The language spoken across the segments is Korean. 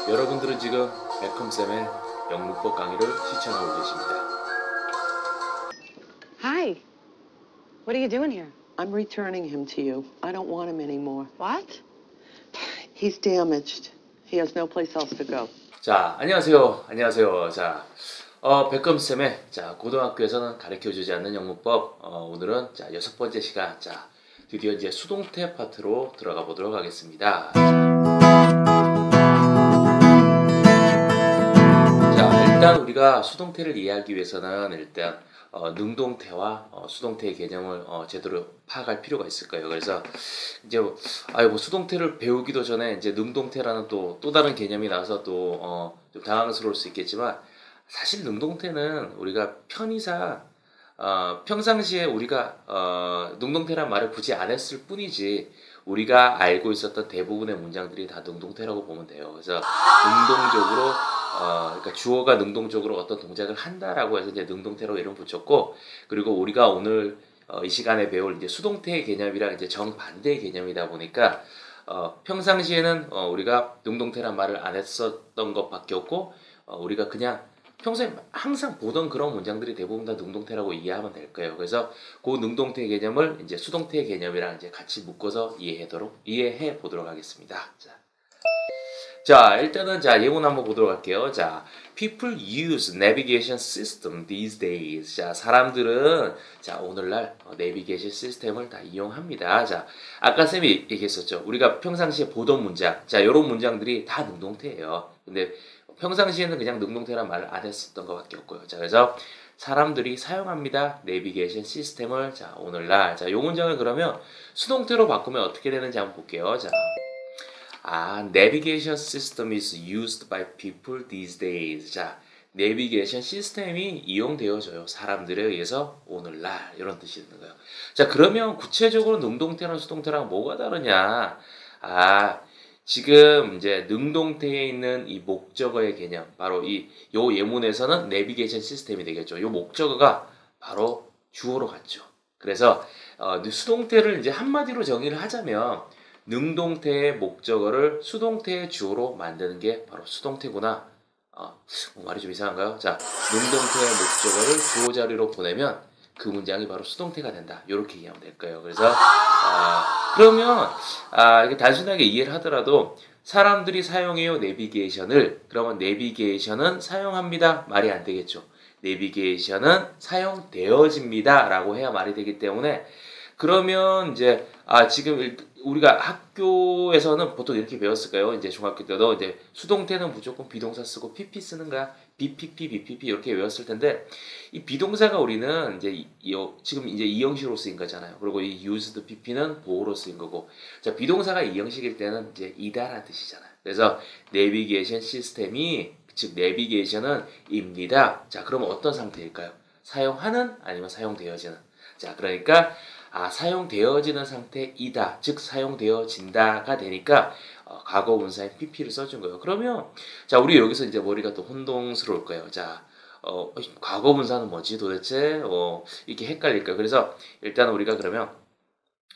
여러분들은 지금 베컴쌤의 영문법 강의를 시청하고 계십니다. Hi. What are you doing here? I'm returning him to you. I don't want him anymore. What? He's damaged. He has no place else to go. 자, 안녕하세요. 안녕하세요. 자, 베컴쌤의 고등학교에서는 가르쳐주지 않는 영문법. 오늘은 6번째 시간. 자, 드디어 이제 수동태 파트로 들어가 보도록 하겠습니다. 자, 일단 우리가 수동태를 이해하기 위해서는 일단 능동태와 수동태의 개념을 제대로 파악할 필요가 있을 거예요. 그래서 이제 뭐 수동태를 배우기도 전에 이제 능동태라는 또 다른 개념이 나와서 또 좀 당황스러울 수 있겠지만, 사실 능동태는 우리가 편의상 평상시에 우리가 능동태란 말을 굳이 안 했을 뿐이지 우리가 알고 있었던 대부분의 문장들이 다 능동태라고 보면 돼요. 그래서 능동적으로 그러니까 주어가 능동적으로 어떤 동작을 한다라고 해서 이제 능동태라고 이름 붙였고, 그리고 우리가 오늘 이 시간에 배울 이제 수동태의 개념이랑 이제 정반대의 개념이다 보니까 평상시에는 우리가 능동태란 말을 안 했었던 것밖에 없고, 우리가 그냥 평소에 항상 보던 그런 문장들이 대부분 다 능동태라고 이해하면 될 거예요. 그래서 그 능동태 개념을 이제 수동태 개념이랑 이제 같이 묶어서 이해해 보도록 하겠습니다. 자, 일단은 예문 한번 보도록 할게요. 자, people use navigation system these days. 자, 사람들은 오늘날 내비게이션 시스템을 다 이용합니다. 자, 아까 쌤이 얘기했었죠. 우리가 평상시에 보던 문장, 이런 문장들이 다 능동태예요. 근데 평상시에는 그냥 능동태란 말을 안 했었던 것밖에 없고요. 자, 그래서 사람들이 사용합니다. 내비게이션 시스템을 오늘날. 요 문장을 그러면 수동태로 바꾸면 어떻게 되는지 한번 볼게요. 자, navigation system is used by people these days. 자, 내비게이션 시스템이 이용되어져요. 사람들에 의해서 오늘날. 이런 뜻이 있는 거예요. 자, 그러면 구체적으로 능동태랑 수동태랑 뭐가 다르냐? 지금 이제 능동태에 있는 이 목적어의 개념, 바로 요 예문에서는 내비게이션 시스템이 되겠죠. 요 목적어가 바로 주어로 갔죠. 그래서 수동태를 이제 한마디로 정의를 하자면 능동태의 목적어를 수동태의 주어로 만드는 게 바로 수동태구나. 말이 좀 이상한가요? 자, 능동태의 목적어를 주어 자리로 보내면 그 문장이 바로 수동태가 된다. 이렇게 이해하면 될 거예요. 그래서 그러면 이게 단순하게 이해를 하더라도 사람들이 사용해요 내비게이션을, 그러면 내비게이션은 사용합니다 말이 안 되겠죠. 내비게이션은 사용되어집니다 라고 해야 말이 되기 때문에, 그러면 이제 지금 우리가 학교에서는 보통 이렇게 배웠을까요? 이제 중학교 때도 이제 수동태는 무조건 비동사 쓰고 PP 쓰는 거야. BPP, BPP 이렇게 외웠을 텐데, 이 비동사가 우리는 이제 지금 이제 이형식으로 쓰인 거잖아요. 그리고 이 used PP는 보호로 쓰인 거고, 자, 비동사가 이형식일 때는 이제 이다라는 뜻이잖아요. 그래서 내비게이션 시스템이, 즉 내비게이션은 입니다. 자, 그러면 어떤 상태일까요? 사용하는 아니면 사용되어지는. 자, 그러니까 사용되어지는 상태이다, 즉 사용되어진다가 되니까 과거 분사에 pp를 써준 거예요. 그러면 우리 여기서 이제 머리가 또 혼동스러울 거예요. 자, 과거 분사는 뭐지 도대체? 이렇게 헷갈릴까요? 그래서 일단 우리가 그러면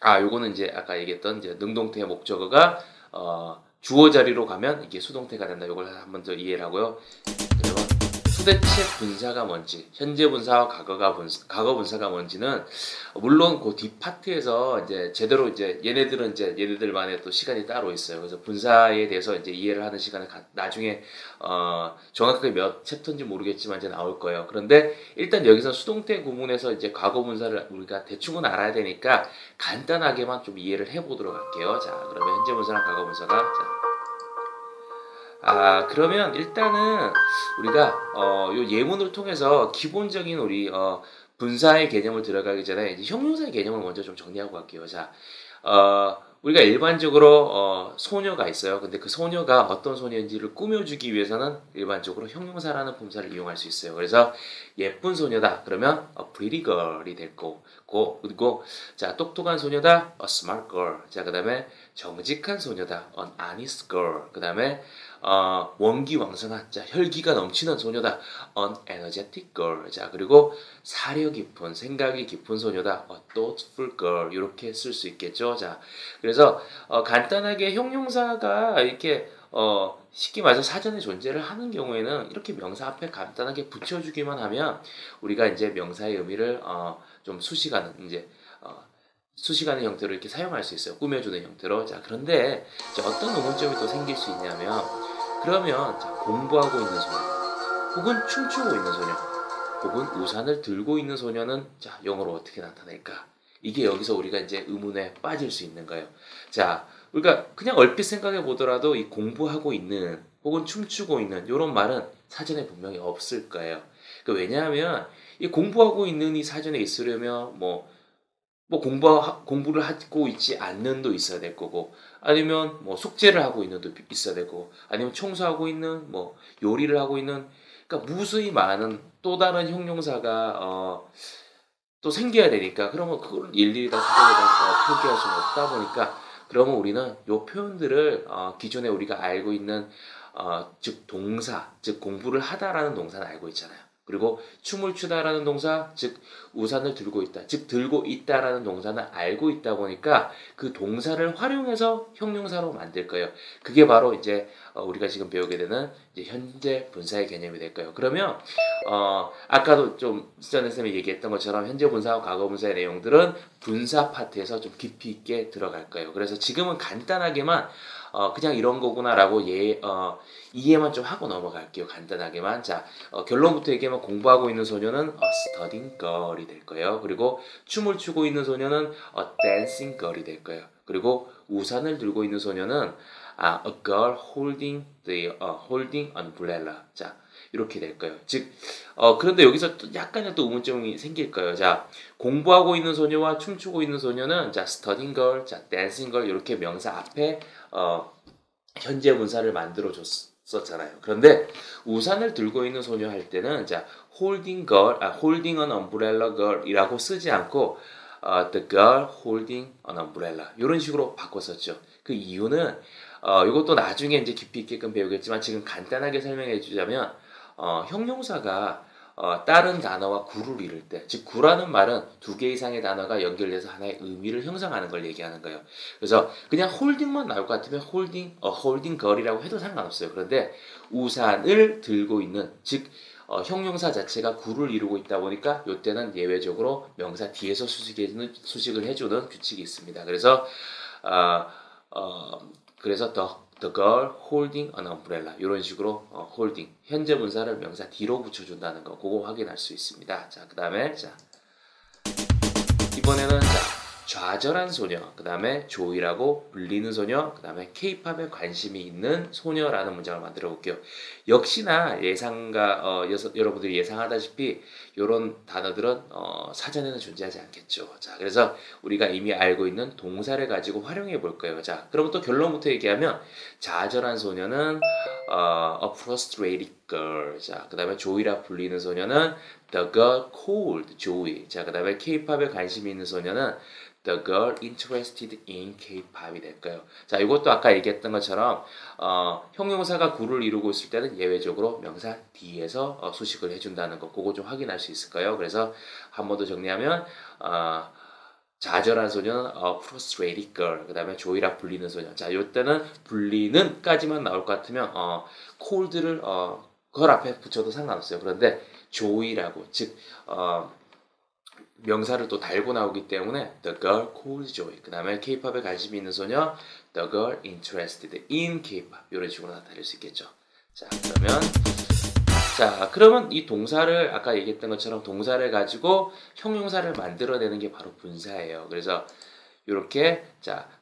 요거는 이제 아까 얘기했던 이제 능동태의 목적어가 주어 자리로 가면 이게 수동태가 된다. 요걸 한번 더 이해를 하고요. 그러면 도대체 분사가 뭔지, 현재 분사와 과거 분사가 뭔지는 물론 그 뒷파트에서 이제 제대로 이제 얘네들만의 또 시간이 따로 있어요. 그래서 분사에 대해서 이제 이해를 하는 시간을 나중에 정확하게 몇 챕터인지 모르겠지만 이제 나올 거예요. 그런데 일단 여기서 수동태 구문에서 이제 과거 분사를 우리가 대충은 알아야 되니까 간단하게만 좀 이해를 해보도록 할게요. 자, 그러면 현재 분사랑 과거 분사가 그러면 일단은 우리가 요 예문을 통해서 기본적인 우리 분사의 개념을 들어가기 전에 이제 형용사의 개념을 먼저 좀 정리하고 갈게요. 자, 우리가 일반적으로 소녀가 있어요. 근데 그 소녀가 어떤 소녀인지를 꾸며주기 위해서는 일반적으로 형용사라는 품사를 이용할 수 있어요. 그래서 예쁜 소녀다 그러면 a pretty girl이 될 거고, 그리고 똑똑한 소녀다 a smart girl. 자, 그다음에 정직한 소녀다 an honest girl. 그다음에 원기왕성한, 혈기가 넘치는 소녀다 an energetic girl. 자, 그리고 사려 깊은, 생각이 깊은 소녀다 a thoughtful girl. 이렇게 쓸 수 있겠죠. 자, 그래서 간단하게 형용사가 이렇게 쉽게 말해서 사전에 존재를 하는 경우에는 이렇게 명사 앞에 간단하게 붙여주기만 하면 우리가 이제 명사의 의미를 좀 수식하는 형태로 이렇게 사용할 수 있어요. 꾸며주는 형태로. 자, 그런데 이제 어떤 의문점이 또 생길 수 있냐면, 그러면 자, 공부하고 있는 소녀, 혹은 춤추고 있는 소녀, 혹은 우산을 들고 있는 소녀는 자, 영어로 어떻게 나타낼까? 이게 여기서 우리가 이제 의문에 빠질 수 있는 거예요. 자, 우리가 그냥 얼핏 생각해 보더라도 이 공부하고 있는 혹은 춤추고 있는 이런 말은 사전에 분명히 없을 거예요. 왜냐하면 이 공부하고 있는 이 사전에 있으려면 공부를 하고 있지 않는도 있어야 될 거고, 아니면 뭐 숙제를 하고 있는도 있어야 될 거고, 아니면 청소하고 있는, 뭐 요리를 하고 있는, 그러니까 무수히 많은 또 다른 형용사가 또 생겨야 되니까, 그러면 그걸 일일이 다 사전에다 표기할 수는 없다 보니까, 그러면 우리는 요 표현들을 기존에 우리가 알고 있는 즉 동사, 즉 공부를 하다라는 동사는 알고 있잖아요. 그리고 춤을 추다라는 동사, 즉 우산을 들고 있다, 즉 들고 있다라는 동사는 알고 있다 보니까 그 동사를 활용해서 형용사로 만들 거예요. 그게 바로 이제 우리가 지금 배우게 되는 이제 현재 분사의 개념이 될 거예요. 그러면 아까도 좀 수잔 선생님이 얘기했던 것처럼 현재 분사와 과거 분사의 내용들은 분사 파트에서 좀 깊이 있게 들어갈 거예요. 그래서 지금은 간단하게만 그냥 이런 거구나라고 이해만 좀 하고 넘어갈게요. 간단하게만. 자, 결론부터 얘기하면 공부하고 있는 소녀는 a studying girl이 될 거예요. 그리고 춤을 추고 있는 소녀는 a dancing girl이 될 거예요. 그리고 우산을 들고 있는 소녀는 a girl holding umbrella. 자, 이렇게 될 거예요. 즉, 그런데 여기서 또 약간의 또 의문점이 생길 거예요. 자, 공부하고 있는 소녀와 춤추고 있는 소녀는 자, studying girl, 자, dancing girl 이렇게 명사 앞에 현재 분사를 만들어 줬었잖아요. 그런데 우산을 들고 있는 소녀 할 때는 자, holding an umbrella girl이라고 쓰지 않고 the girl holding an umbrella 이런 식으로 바꿨었죠. 그 이유는 이것도 나중에 이제 깊이 있게끔 배우겠지만 지금 간단하게 설명해 주자면 형용사가 다른 단어와 구를 이룰 때, 즉 구라는 말은 두 개 이상의 단어가 연결돼서 하나의 의미를 형성하는 걸 얘기하는 거예요. 그래서 그냥 홀딩만 나올 것 같으면 홀딩 걸이라고 해도 상관없어요. 그런데 우산을 들고 있는, 즉 형용사 자체가 구를 이루고 있다 보니까 이때는 예외적으로 명사 뒤에서 수식을 해주는 규칙이 있습니다. 그래서 the girl holding an umbrella 이런 식으로 holding 현재 분사를 명사 뒤로 붙여준다는 거 그거 확인할 수 있습니다. 자, 그 다음에 자 이번에는 좌절한 소녀, 그 다음에 조이라고 불리는 소녀, 그 다음에 케이팝에 관심이 있는 소녀라는 문장을 만들어 볼게요. 역시나 여러분들이 예상하다시피 이런 단어들은 사전에는 존재하지 않겠죠. 자, 그래서 우리가 이미 알고 있는 동사를 가지고 활용해 볼 거예요. 자, 그럼 또 결론부터 얘기하면 좌절한 소녀는 a frustrated girl. 자, 그 다음에 조이라 불리는 소녀는 the girl called Joey. 자, 그 다음에 케이팝에 관심이 있는 소녀는 the girl interested in K-pop이 될까요? 자, 이것도 아까 얘기했던 것처럼 형용사가 구를 이루고 있을 때는 예외적으로 명사 뒤에서 수식을 해준다는 거 그거 좀 확인할 수 있을까요? 그래서 한 번 더 정리하면 좌절한 소녀는 frustrated girl, 그 다음에 조이라 불리는 소녀. 자, 이때는 불리는까지만 나올 것 같으면 cold를 그걸 앞에 붙여도 상관없어요. 그런데 조이라고, 즉 명사를 또 달고 나오기 때문에 the girl called Joy, 그 다음에 K-팝에 관심이 있는 소녀 the girl interested in K-pop 이런 식으로 나타낼 수 있겠죠. 그러면 이 동사를 아까 얘기했던 것처럼 동사를 가지고 형용사를 만들어내는 게 바로 분사예요. 그래서 이렇게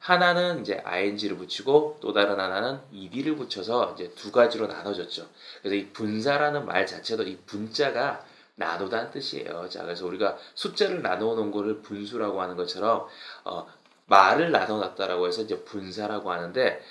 하나는 이제 ing를 붙이고 또 다른 하나는 ed를 붙여서 이제 두 가지로 나눠졌죠. 그래서 이 분사라는 말 자체도 이 분자가 나누다는 뜻이에요. 자, 그래서 우리가 숫자를 나누어 놓은 거를 분수라고 하는 것처럼 말을 나눠 놨다라고 해서 이제 분사라고 하는데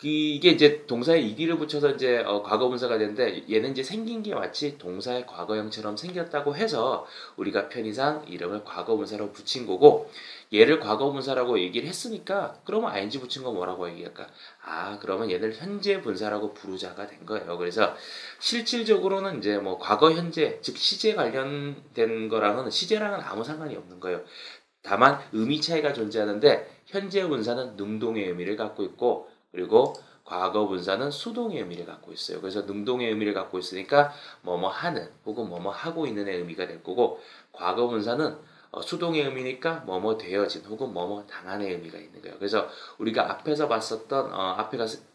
이게 이제 동사에 ed를 붙여서 이제 과거 분사가 되는데 얘는 이제 생긴 게 마치 동사의 과거형처럼 생겼다고 해서 우리가 편의상 이름을 과거 분사로 붙인 거고, 얘를 과거 분사라고 얘기를 했으니까 그러면 ing 붙인 거 뭐라고 얘기할까? 그러면 얘를 현재 분사라고 부르자가 된 거예요. 그래서 실질적으로는 이제 뭐 과거 현재 즉 시제 관련된 거랑은 시제랑은 아무 상관이 없는 거예요. 다만 의미 차이가 존재하는데 현재 분사는 능동의 의미를 갖고 있고, 그리고 과거 분사는 수동의 의미를 갖고 있어요. 그래서 능동의 의미를 갖고 있으니까 뭐뭐 하는 혹은 뭐뭐 하고 있는의 의미가 될 거고, 과거 분사는 수동의 의미니까 뭐뭐 되어진 혹은 뭐뭐 당한의 의미가 있는 거예요. 그래서 우리가 앞에서 봤었던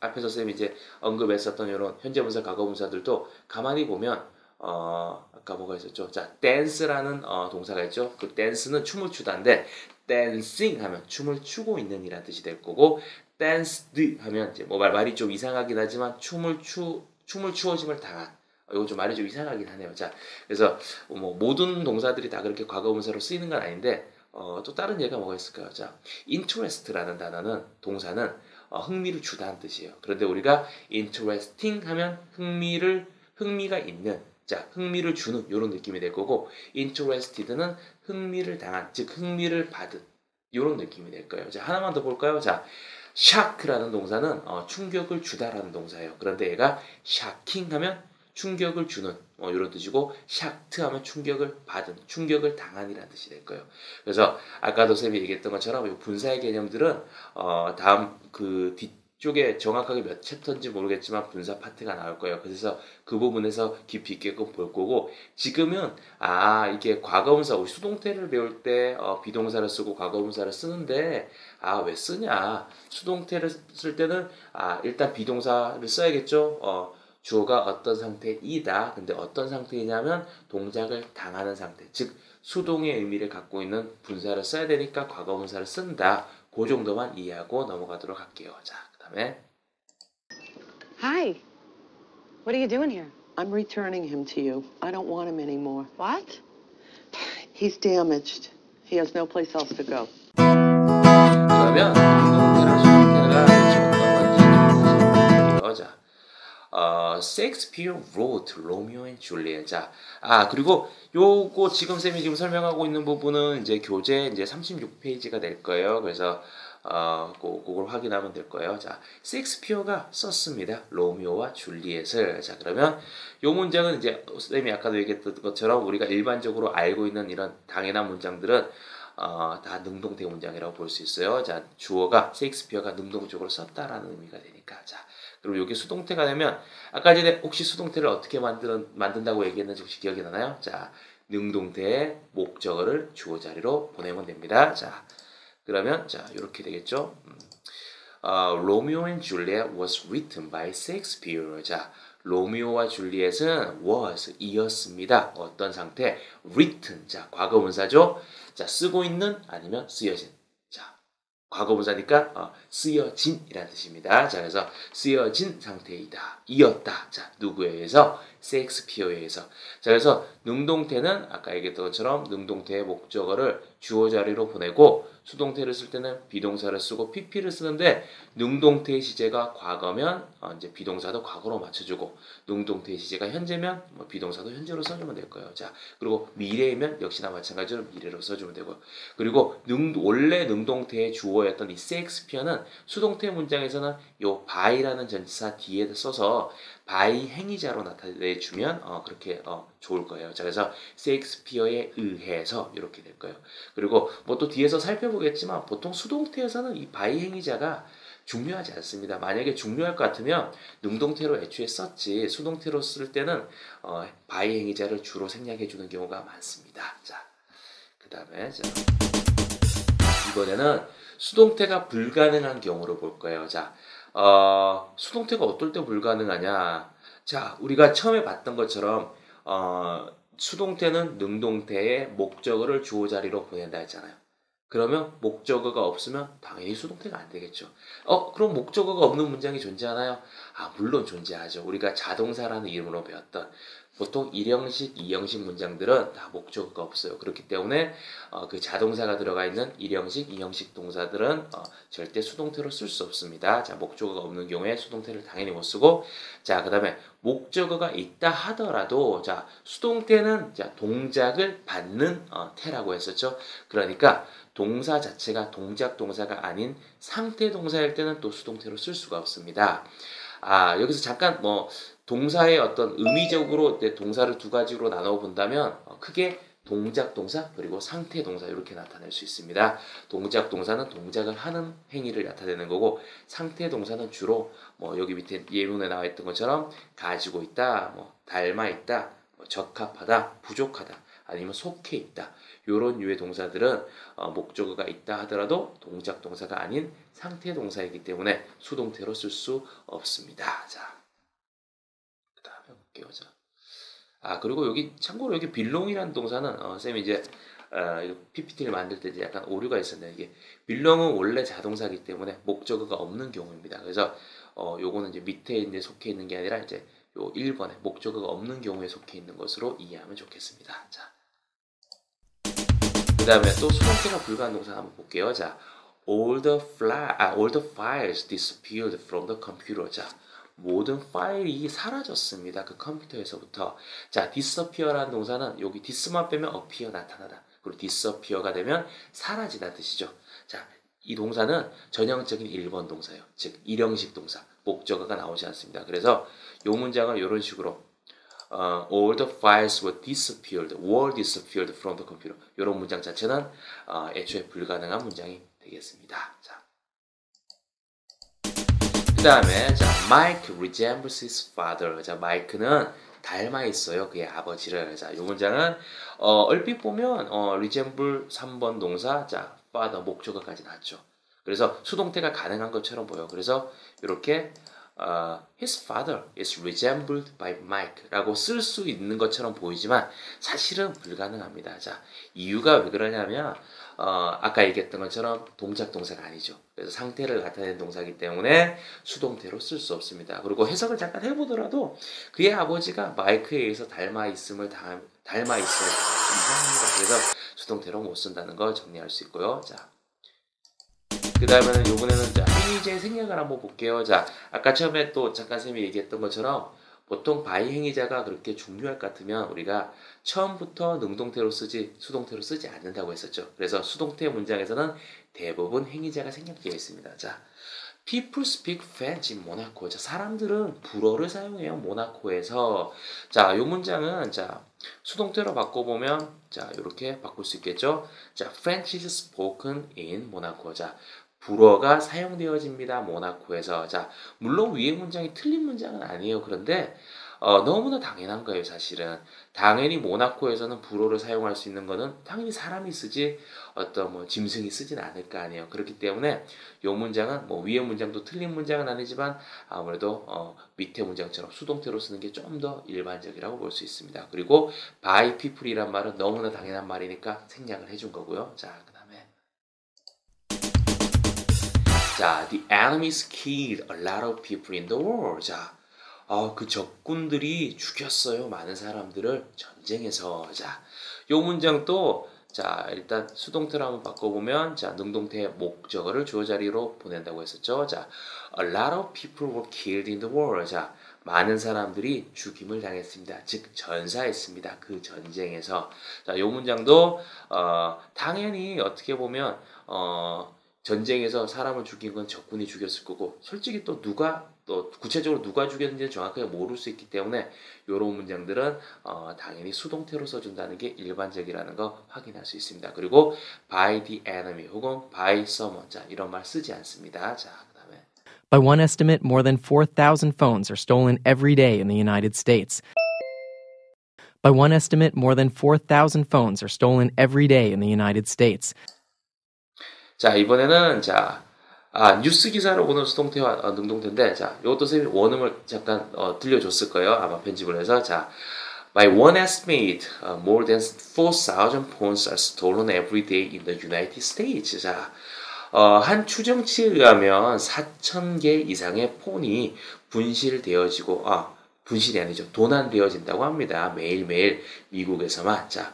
앞에서 쌤이 이제 언급했었던 이런 현재 분사, 과거 분사들도 가만히 보면 아까 뭐가 있었죠? 자, 댄스라는 동사가 있죠. 그 댄스는 춤을 추다인데 댄싱 하면 춤을 추고 있는 이라는 뜻이 될 거고, 댄스드 하면 이제 뭐 말이 좀 이상하긴 하지만 춤을 추어짐을 당한. 이거 좀 말이 좀 이상하긴 하네요. 자, 그래서 뭐 모든 동사들이 다 그렇게 과거분사로 쓰이는 건 아닌데 또 다른 예가 뭐가 있을까요? 자, interest라는 단어는 동사는 흥미를 주다는 뜻이에요. 그런데 우리가 interesting 하면 흥미가 있는, 자, 흥미를 주는 이런 느낌이 될 거고, interested는 흥미를 당한, 즉 흥미를 받은 이런 느낌이 될 거예요. 자, 하나만 더 볼까요? 자, shock라는 동사는 충격을 주다라는 동사예요. 그런데 얘가 shocking 하면 충격을 주는 이런 뜻이고, shocked 하면 충격을 받은, 충격을 당한이라는 뜻이 될 거예요. 그래서 아까도 쌤이 얘기했던 것처럼 이 분사의 개념들은 다음 그 뒤쪽에 정확하게 몇 챕터인지 모르겠지만 분사 파트가 나올 거예요. 그래서 그 부분에서 깊이 있게 볼 거고, 지금은 이게 과거분사, 우리 수동태를 배울 때 비동사를 쓰고 과거분사를 쓰는데 왜 쓰냐? 수동태를 쓸 때는 일단 비동사를 써야겠죠. 주어가 어떤 상태이다. 근데 어떤 상태이냐면 동작을 당하는 상태, 즉 수동의 의미를 갖고 있는 분사를 써야 되니까 과거분사를 쓴다. 그 정도만 이해하고 넘어가도록 할게요. 자, 그 다음에 Hi. What are you doing here? I'm returning him to you. I don't want him anymore. What? He's damaged. He has no place else to go. 그러면 능동태랑 수동태가 어떤 건지 좀 다시 볼게요. 자, Shakespeare wrote Romeo and Juliet. 자, 그리고 요거 지금 쌤이 지금 설명하고 있는 부분은 이제 교재 이제 36페이지가 될 거예요. 그래서 그걸 확인하면 될 거예요. 자, 셰익스피어가 썼습니다. 로미오와 줄리엣을. 자, 그러면 요 문장은 이제 쌤이 아까도 얘기했던 것처럼 우리가 일반적으로 알고 있는 이런 당연한 문장들은 다 능동태 문장이라고 볼 수 있어요. 자, 주어가 셰익스피어가 능동적으로 썼다라는 의미가 되니까. 자, 그리고 이게 수동태가 되면 아까 전에 혹시 수동태를 어떻게 만든다고 얘기했는지 혹시 기억이 나나요? 자, 능동태의 목적어를 주어 자리로 보내면 됩니다. 자, 그러면 자, 이렇게 되겠죠. Romeo and Juliet was written by Shakespeare. 자, 로미오와 줄리엣은 was 이었습니다. 어떤 상태? written. 자, 과거분사죠. 자, 쓰고 있는 아니면 쓰여진. 자, 과거분사니까 쓰여진이라는 뜻입니다. 자, 그래서 쓰여진 상태이다. 이었다. 자, 누구에 의해서? 셰익스피어에 의해서. 자, 그래서 능동태는 아까 얘기했던 것처럼 능동태의 목적어를 주어 자리로 보내고, 수동태를 쓸 때는 비동사를 쓰고 PP를 쓰는데, 능동태의 시제가 과거면 이제 비동사도 과거로 맞춰주고, 능동태의 시제가 현재면 비동사도 현재로 써주면 될 거예요. 자, 그리고 미래이면 역시나 마찬가지로 미래로 써주면 되고요. 그리고 원래 능동태의 주어였던 이 셰익스피어는 수동태 문장에서는 요 by라는 전치사 뒤에 써서 by 행위자로 나타내주면 그렇게 좋을 거예요. 자, 그래서 셰익스피어에 의해서 이렇게 될 거예요. 그리고 뭐 또 뒤에서 살펴보겠지만 보통 수동태에서는 이 by 행위자가 중요하지 않습니다. 만약에 중요할 것 같으면 능동태로 애초에 썼지, 수동태로 쓸 때는 by 행위자를 주로 생략해 주는 경우가 많습니다. 자, 그 다음에 이번에는 수동태가 불가능한 경우를 볼 거예요. 자, 수동태가 어떨 때 불가능하냐? 자, 우리가 처음에 봤던 것처럼 수동태는 능동태의 목적어를 주어 자리로 보낸다 했잖아요. 그러면 목적어가 없으면 당연히 수동태가 안 되겠죠. 그럼 목적어가 없는 문장이 존재하나요? 물론 존재하죠. 우리가 자동사라는 이름으로 배웠던 보통 1형식, 2형식 문장들은 다 목적어가 없어요. 그렇기 때문에 그 자동사가 들어가 있는 1형식, 2형식 동사들은 절대 수동태로 쓸 수 없습니다. 자, 목적어가 없는 경우에 수동태를 당연히 못 쓰고, 자, 그 다음에 목적어가 있다 하더라도, 자, 수동태는 자, 동작을 받는 태라고 했었죠. 그러니까 동사 자체가 동작 동사가 아닌 상태 동사일 때는 또 수동태로 쓸 수가 없습니다. 여기서 잠깐 동사의 어떤 의미적으로 동사를 두 가지로 나눠 본다면 크게 동작 동사 그리고 상태 동사 이렇게 나타낼 수 있습니다. 동작 동사는 동작을 하는 행위를 나타내는 거고 상태 동사는 주로 뭐 여기 밑에 예문에 나와 있던 것처럼 가지고 있다, 뭐 닮아 있다, 뭐 적합하다, 부족하다, 아니면 속해 있다. 이런 유의 동사들은 목적어가 있다 하더라도 동작 동사가 아닌 상태 동사이기 때문에 수동태로 쓸 수 없습니다. 자, 그다음에 볼게요. 자. 그리고 여기 참고로 여기 belong이라는 동사는 쌤이 이제 이거 PPT를 만들 때 이제 약간 오류가 있었는데 이게 belong은 원래 자동사이기 때문에 목적어가 없는 경우입니다. 그래서 요거는 이제 밑에 이제 속해 있는 게 아니라 이제 요 1번에 목적어가 없는 경우에 속해 있는 것으로 이해하면 좋겠습니다. 자. 그다음에 또 수동태가 불가한 동사 한번 볼게요. 자. all the files disappeared from the computer. 자. 모든 파일이 사라졌습니다. 그 컴퓨터에서부터. 자, disappear라는 동사는 여기 dis만 빼면 appear 나타나다. 그리고 disappear가 되면 사라지다 뜻이죠. 자, 이 동사는 전형적인 1번 동사예요. 즉, 일형식 동사. 목적어가 나오지 않습니다. 그래서 이 문장을 이런 식으로 all the files were disappeared from the computer. 이런 문장 자체는 애초에 불가능한 문장이 되겠습니다. 자. 그 다음에 자, Mike resembles his father. 자, 마이크는 닮아 있어요. 그의 아버지를. 자, 이 문장은 얼핏 보면 resemble 3번 동사, 자, father 목적어까지 나왔죠. 그래서 수동태가 가능한 것처럼 보여. 그래서 이렇게 his father is resembled by Mike라고 쓸 수 있는 것처럼 보이지만 사실은 불가능합니다. 자, 이유가 왜 그러냐면 아까 얘기했던 것처럼 동작 동사가 아니죠. 그래서 상태를 나타내는 동사이기 때문에 수동태로 쓸 수 없습니다. 그리고 해석을 잠깐 해보더라도 그의 아버지가 마이크에 의해서 닮아 있어요. 이상합니다. 그래서 수동태로 못 쓴다는 걸 정리할 수 있고요. 자. 그 다음에는 요번에는 자, 행위자의 생략을 한번 볼게요. 자, 아까 처음에 또 잠깐 쌤이 얘기했던 것처럼 보통 바이 행위자가 그렇게 중요할 것 같으면 우리가 처음부터 능동태로 쓰지 수동태로 쓰지 않는다고 했었죠. 그래서 수동태 문장에서는 대부분 행위자가 생략되어 있습니다. 자, people speak French in Monaco. 자, 사람들은 불어를 사용해요. 모나코에서. 자, 요 문장은 자, 수동태로 바꿔보면 자, 이렇게 바꿀 수 있겠죠. 자, French is spoken in Monaco. 자, 불어가 사용되어집니다. 모나코에서. 자, 물론 위의 문장이 틀린 문장은 아니에요. 그런데 너무나 당연한 거예요. 사실은. 당연히 모나코에서는 불어를 사용할 수 있는 거는 당연히 사람이 쓰지 어떤 뭐 짐승이 쓰진 않을 거 아니에요. 그렇기 때문에 이 문장은 뭐 위의 문장도 틀린 문장은 아니지만 아무래도 밑에 문장처럼 수동태로 쓰는 게 좀 더 일반적이라고 볼 수 있습니다. 그리고 by people이란 말은 너무나 당연한 말이니까 생략을 해준 거고요. 자, 그다음에 자, the enemies killed a lot of people in the war. 자, 그 적군들이 죽였어요. 많은 사람들을 전쟁에서. 자, 요 문장도 자, 일단 수동태로 한번 바꿔보면 자, 능동태 목적어를 주어 자리로 보낸다고 했었죠. 자, a lot of people were killed in the war. 자, 많은 사람들이 죽임을 당했습니다. 즉 전사했습니다. 그 전쟁에서. 자, 요 문장도 당연히 어떻게 보면 전쟁에서 사람을 죽인 건 적군이 죽였을 거고 솔직히 또 구체적으로 누가 죽였는지 정확하게 모를 수 있기 때문에 이런 문장들은 당연히 수동태로 써준다는 게 일반적이라는 거 확인할 수 있습니다. 그리고 by the enemy 혹은 by someone 자 이런 말 쓰지 않습니다. 자 그다음에 By one estimate, more than 4,000 phones are stolen every day in the United States. By one estimate, more than 4,000 phones are stolen every day in the United States. 자 이번에는 자 뉴스 기사를 보는 수동태와 능동태인데 자 이것도 선생님이 원음을 잠깐 들려줬을 거예요. 아마 편집을 해서 자 By one estimate, more than 4,000 phones are stolen every day in the United States. 자, 한 추정치에 의하면 4,000개 이상의 폰이 분실되어지고, 분실이 아니죠. 도난되어진다고 합니다. 매일매일 미국에서만. 자,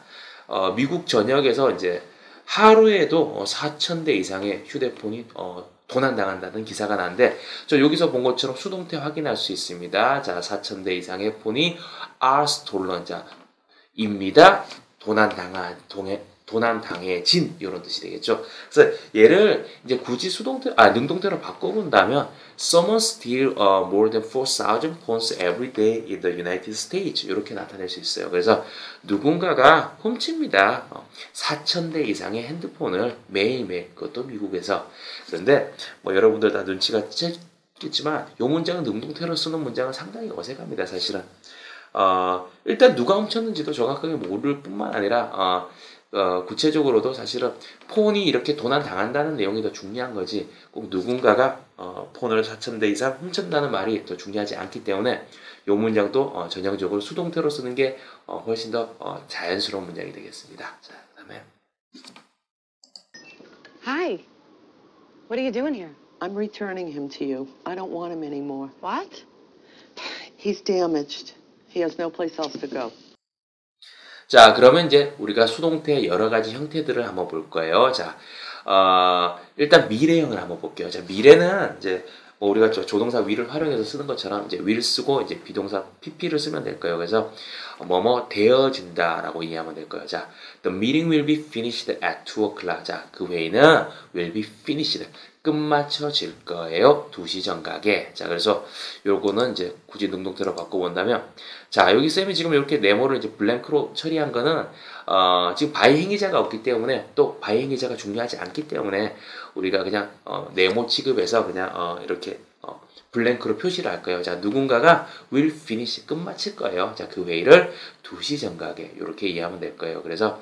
미국 전역에서 이제 하루에도 4,000대 이상의 휴대폰이 도난당한다는 기사가 나는데 저 여기서 본 것처럼 수동태 확인할 수 있습니다. 자, 4,000대 이상의 폰이 are stolen 자, 입니다. 도난당해진 이런 뜻이 되겠죠. 그래서 얘를 이제 굳이 능동태로 바꿔본다면 someone steal more than 4,000 phones every day in the United States 이렇게 나타낼 수 있어요. 그래서 누군가가 훔칩니다. 4,000대 이상의 핸드폰을 매일매일 그것도 미국에서. 그런데 뭐 여러분들 다 눈치가 챘겠지만 이 문장은 능동태로 쓰는 문장은 상당히 어색합니다. 사실은. 일단 누가 훔쳤는지도 정확하게 모를 뿐만 아니라 구체적으로도 사실은 폰이 이렇게 도난 당한다는 내용이 더 중요한 거지 꼭 누군가가 폰을 4,000대 이상 훔쳤다는 말이 더 중요하지 않기 때문에 이 문장도 전형적으로 수동태로 쓰는 게 훨씬 더 자연스러운 문장이 되겠습니다. 자, 그다음에 Hi. What are you doing here? I'm returning him to you. I don't want him anymore. What? He's damaged. He has no place else to go. 자, 그러면 이제 우리가 수동태의 여러 가지 형태들을 한번 볼 거예요. 자, 일단 미래형을 한번 볼게요. 자, 미래는 이제 뭐 우리가 조동사 will을 활용해서 쓰는 것처럼 이제 will 쓰고 이제 비동사 pp를 쓰면 될 거예요. 그래서 뭐뭐 되어진다라고 이해하면 될 거예요. 자, the meeting will be finished at 2 o'clock. 자, 그 회의는 will be finished. 끝마쳐질 거예요. 2시 정각에. 자, 그래서 요거는 이제 굳이 능동태로 바꿔본다면, 자, 여기 쌤이 지금 이렇게 네모를 이제 블랭크로 처리한 거는, 지금 바이 행위자가 없기 때문에, 또 바이 행위자가 중요하지 않기 때문에, 우리가 그냥, 네모 취급해서 그냥, 이렇게, 블랭크로 표시를 할 거예요. 자, 누군가가 will finish, 끝마칠 거예요. 자, 그 회의를 2시 정각에, 이렇게 이해하면 될 거예요. 그래서,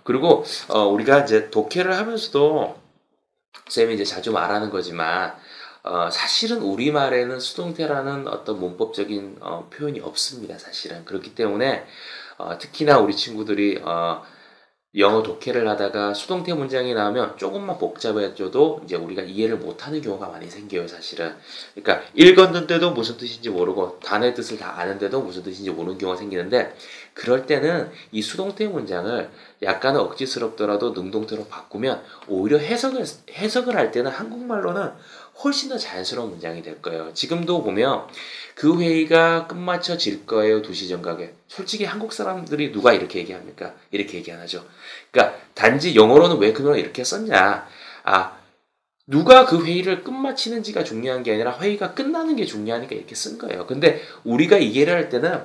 그리고, 우리가 이제 독해를 하면서도, 쌤이 이제 자주 말하는 거지만, 사실은 우리말에는 수동태라는 어떤 문법적인 표현이 없습니다. 사실은. 그렇기 때문에, 특히나 우리 친구들이, 영어 독해를 하다가 수동태 문장이 나오면 조금만 복잡해져도 이제 우리가 이해를 못하는 경우가 많이 생겨요, 사실은. 그러니까 읽었는데도 무슨 뜻인지 모르고 단어의 뜻을 다 아는데도 무슨 뜻인지 모르는 경우가 생기는데 그럴 때는 이 수동태 문장을 약간 억지스럽더라도 능동태로 바꾸면 오히려 해석을 할 때는 한국말로는 훨씬 더 자연스러운 문장이 될 거예요. 지금도 보면 그 회의가 끝마쳐질 거예요. 2시 정각에. 솔직히 한국 사람들이 누가 이렇게 얘기합니까? 이렇게 얘기 안 하죠. 그러니까 단지 영어로는 왜 그걸 이렇게 썼냐. 누가 그 회의를 끝마치는지가 중요한 게 아니라 회의가 끝나는 게 중요하니까 이렇게 쓴 거예요. 근데 우리가 이해를 할 때는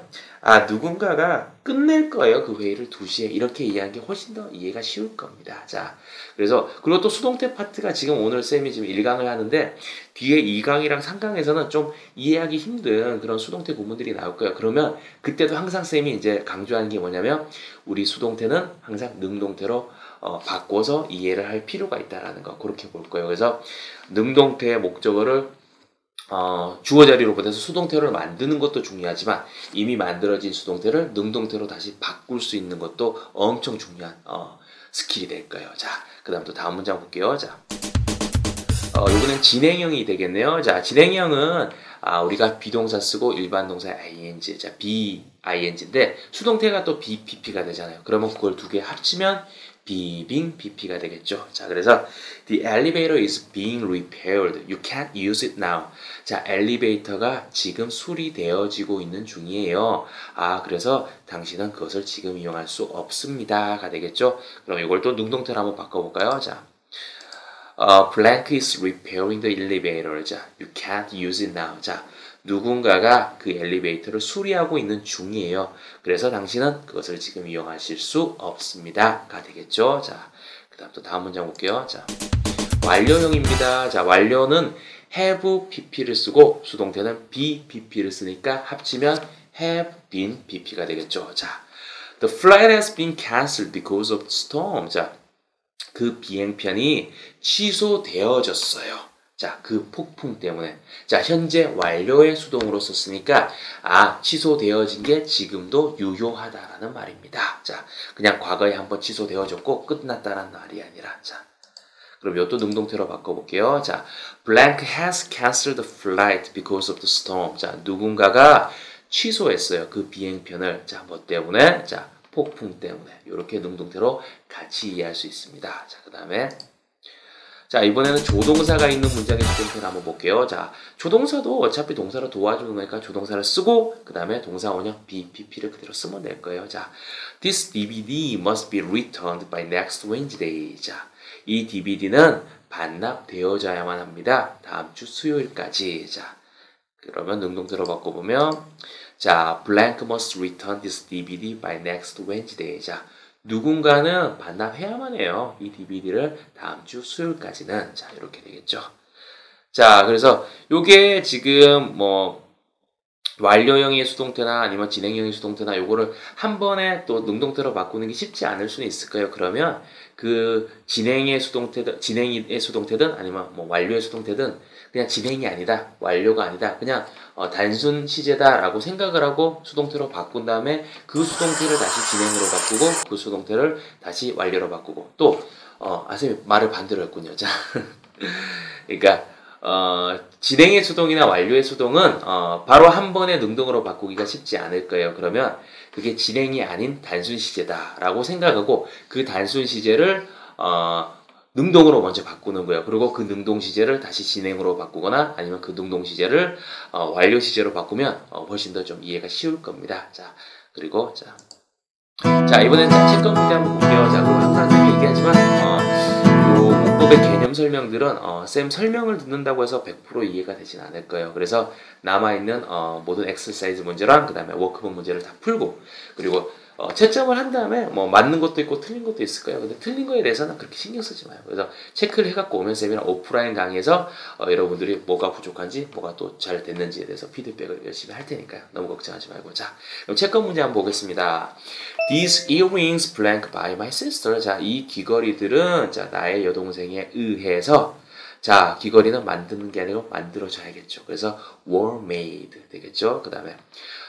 누군가가 끝낼 거예요. 그 회의를 2시에. 이렇게 이해하는 게 훨씬 더 이해가 쉬울 겁니다. 자, 그래서 그리고 또 수동태 파트가 지금 오늘 쌤이 지금 1강을 하는데 뒤에 2강이랑 3강에서는 좀 이해하기 힘든 그런 수동태 구문들이 나올 거예요. 그러면 그때도 항상 쌤이 이제 강조하는 게 뭐냐면 우리 수동태는 항상 능동태로 바꿔서 이해를 할 필요가 있다라는 거 그렇게 볼 거예요. 그래서 능동태의 목적어를 주어 자리로 보내서 수동태를 만드는 것도 중요하지만 이미 만들어진 수동태를 능동태로 다시 바꿀 수 있는 것도 엄청 중요한 스킬이 될 거예요. 자, 그 다음 또 다음 문장 볼게요. 자, 요거는 진행형이 되겠네요. 자, 진행형은 우리가 비동사 쓰고 일반 동사 ing, 자, b-ing인데 수동태가 또 bpp가 되잖아요. 그러면 그걸 두 개 합치면 being BP가 되겠죠. 자, 그래서 the elevator is being repaired. You can't use it now. 자, 엘리베이터가 지금 수리되어지고 있는 중이에요. 그래서 당신은 그것을 지금 이용할 수 없습니다가 되겠죠. 그럼 이걸 또 능동태로 한번 바꿔볼까요? 자, blank is repairing the elevator. 자, you can't use it now. 자, 누군가가 그 엘리베이터를 수리하고 있는 중이에요. 그래서 당신은 그것을 지금 이용하실 수 없습니다가 되겠죠. 자, 그 다음 또 다음 문장 볼게요. 자, 완료형입니다. 자, 완료는 have pp를 쓰고 수동태는 be pp를 쓰니까 합치면 have been pp가 되겠죠. 자, the flight has been cancelled because of storm. 자, 그 비행편이 취소되어졌어요. 자, 그 폭풍 때문에. 자, 현재 완료의 수동으로 썼으니까 취소되어진 게 지금도 유효하다라는 말입니다. 자, 그냥 과거에 한번 취소되어졌고 끝났다는 말이 아니라. 자, 그럼 이것도 능동태로 바꿔볼게요. 자, blank has canceled the flight because of the storm. 자, 누군가가 취소했어요. 그 비행편을. 자, 뭐 때문에? 자, 폭풍 때문에. 이렇게 능동태로 같이 이해할 수 있습니다. 자, 그 다음에 자, 이번에는 조동사가 있는 문장의 수동태를 한번 볼게요. 자, 조동사도 어차피 동사를 도와주는 거니까 조동사를 쓰고 그 다음에 동사 원형 BPP를 그대로 쓰면 될 거예요. 자, This DVD must be returned by next Wednesday. 자, 이 DVD는 반납되어져야만 합니다. 다음 주 수요일까지. 자, 그러면 능동태로 바꿔보면 자, blank must return this DVD by next Wednesday. 자, 누군가는 반납해야만 해요. 이 DVD를 다음 주 수요일까지는. 자, 이렇게 되겠죠. 자, 그래서 요게 지금 뭐 완료형의 수동태나 아니면 진행형의 수동태나 요거를 한 번에 또 능동태로 바꾸는 게 쉽지 않을 수는 있을 거예요. 그러면 그 진행의 수동태든 아니면 뭐 완료의 수동태든 그냥 진행이 아니다, 완료가 아니다, 그냥 단순 시제다라고 생각을 하고 수동태로 바꾼 다음에 그 수동태를 다시 진행으로 바꾸고 그 수동태를 다시 완료로 바꾸고 또 선생님 말을 반대로 했군요. 자, 그러니까 진행의 수동이나 완료의 수동은 바로 한 번에 능동으로 바꾸기가 쉽지 않을 거예요. 그러면 그게 진행이 아닌 단순 시제다라고 생각하고 그 단순 시제를 능동으로 먼저 바꾸는 거예요. 그리고 그 능동 시제를 다시 진행으로 바꾸거나 아니면 그 능동 시제를 완료 시제로 바꾸면 훨씬 더 좀 이해가 쉬울 겁니다. 자, 그리고 자 이번엔 채권 문제 한번 볼게요. 자, 그럼 항상 쌤이 얘기하지만 요 문법의 개념 설명들은 쌤 설명을 듣는다고 해서 100% 이해가 되진 않을 거예요. 그래서 남아있는 모든 엑서사이즈 문제랑 그 다음에 워크북 문제를 다 풀고 그리고 채점을 한 다음에 뭐 맞는 것도 있고 틀린 것도 있을 거예요. 근데 틀린 거에 대해서는 그렇게 신경 쓰지 마요. 그래서 체크를 해갖고 오면 쌤이랑 오프라인 강의에서 여러분들이 뭐가 부족한지 뭐가 또 잘 됐는지에 대해서 피드백을 열심히 할 테니까요. 너무 걱정하지 말고. 자, 그럼 채권 문제 한번 보겠습니다. These earrings blank by my sister. 자, 이 귀걸이들은 자 나의 여동생에 의해서 자, 귀걸이는 만드는 게 아니고 만들어져야겠죠. 그래서 were made 되겠죠. 그 다음에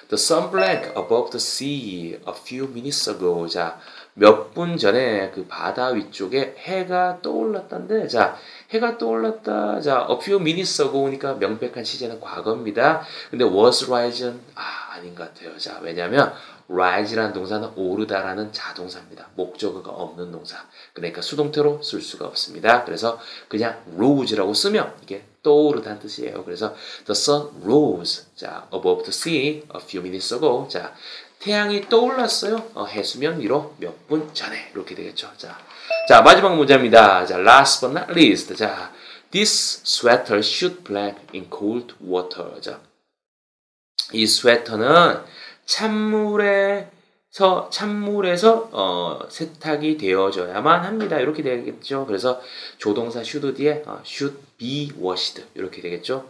The sun blank above the sea a few minutes ago. 자, 몇 분 전에 그 바다 위쪽에 해가 떠올랐다는데, 자, 해가 떠올랐다. 자, a few minutes ago니까 명백한 시제는 과거입니다. 근데 was rising 아닌 것 같아요. 자, 왜냐면 rise라는 동사는 오르다라는 자동사입니다. 목적어가 없는 동사. 그러니까 수동태로 쓸 수가 없습니다. 그래서 그냥 rose라고 쓰면 이게 떠오르다는 뜻이에요. 그래서 the sun rose. 자, above the sea a few minutes ago. 자, 태양이 떠올랐어요. 해수면 위로 몇 분 전에. 이렇게 되겠죠. 자, 마지막 문제입니다. 자, last but not least. 자, this sweater should black in cold water. 자, 이 스웨터는 찬물에서 세탁이 되어져야만 합니다. 이렇게 되겠죠. 그래서 조동사 should 뒤에 should be washed 이렇게 되겠죠.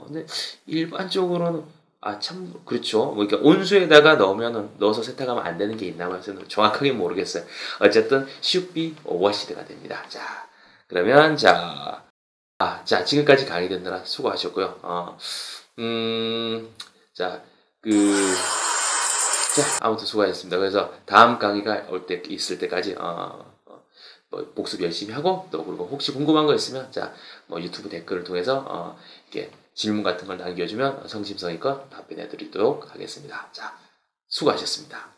근데 일반적으로는 그렇죠. 뭐 이렇게 온수에다가 넣어서 세탁하면 안 되는 게 있나 봐요. 정확하게 모르겠어요. 어쨌든 should be washed가 됩니다. 자, 그러면 자, 지금까지 강의 듣느라 수고하셨고요. 아무튼 수고하셨습니다. 그래서 다음 강의가 있을 때까지, 뭐 복습 열심히 하고, 또 그리고 혹시 궁금한 거 있으면, 뭐 유튜브 댓글을 통해서, 이렇게 질문 같은 걸 남겨주면 성심성의껏 답변해 드리도록 하겠습니다. 자, 수고하셨습니다.